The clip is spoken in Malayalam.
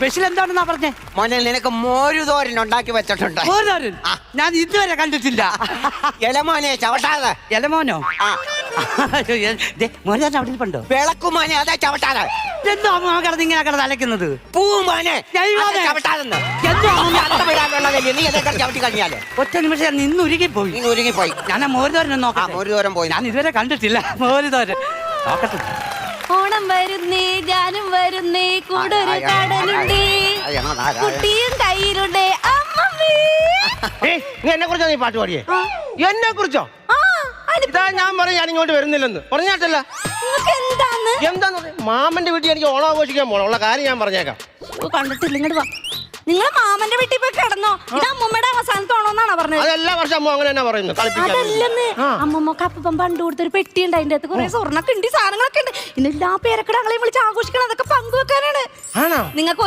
സ്പെഷ്യൽ എന്താണെന്നാ പറഞ്ഞേ? മോനെ നിനക്ക് മോരുതോരൻ ഉണ്ടാക്കി വെച്ചിട്ടുണ്ട്. മോരുതോരൻ ഞാൻ ഇതുവരെ കണ്ടിട്ടില്ല. ഇലമോനെ ചവിട്ടാതെ. ഇലമോനോ? മോരുതോരൻ അവിടെ ഇരിപ്പുണ്ടോ? വിളക്കുമോനെ അതെ ചവിട്ടാതെ. എന്തോ അമ്മ കിടന്ന് ഇങ്ങനെ കിടന്ന് അലക്കുന്നത്? പൂമോനെ ചവിട്ടാതെന്ന്. നീ അതൊക്കെ ചവിട്ടി കഴിഞ്ഞാല് ഒറ്റ നിമിഷം നിന്നുരുകിപ്പോയി. നീ ഒരുങ്ങിപ്പോയി. ഞാൻ മോരുതോരൻ നോക്കാം. മോരുതോരൻ പോയി. ഞാൻ ഇതുവരെ കണ്ടിട്ടില്ല മോരുതോരൻ. നോക്കട്ടെ. ഓണം വരുന്നേ ഗാനം വരുന്നേ കൂടൊരു കടലുണ്ടേ കുട്ടിയും കയ്യിലുണ്ടേ അമ്മമ്മേ. നീ എന്നെ കുറിച്ചോ നീ പാട്ട് പാടിയേ? എന്നെ കുറിച്ചോ? ഇതാ ഞാൻ പറഞ്ഞു ഞാൻ ഇങ്ങോട്ട് വരുന്നില്ലെന്ന് പറഞ്ഞാട്ടല്ല. എന്താന്ന് മാമന്റെ വീട്ടിൽ എനിക്ക് ഓണം ആഘോഷിക്കാൻ പോണം. ഉള്ള കാര്യം ഞാൻ പറഞ്ഞേക്കാം. കണ്ടിട്ടില്ല. ഇങ്ങോട്ട് വാ. നിങ്ങൾ മാമന്റെ വീട്ടിൽ പോയി കിടന്നോ? ഇത് അമ്മൂമ്മയുടെ അവസാനത്തെ ഓണമെന്നാണോ പറഞ്ഞത്? അതെല്ലാ വർഷം അമ്മ അങ്ങനെ തന്നെ പറയുന്നു. അതല്ലെന്ന് അമ്മമ്മക്ക് അപ്പം പണ്ട് കൊടുത്തൊരു പെട്ടി ഉണ്ട്. അതിന്റെ അകത്ത് കുറെ സ്വർണ്ണൊക്കെ ഉണ്ട്, സാധനങ്ങളൊക്കെ ഉണ്ട്. ഇന്ന് എല്ലാ പേരക്കിടങ്ങളെയും വിളിച്ച് ആഘോഷിക്കണം. അതൊക്കെ പങ്കുവെക്കാനാണ്. നിങ്ങൾക്ക്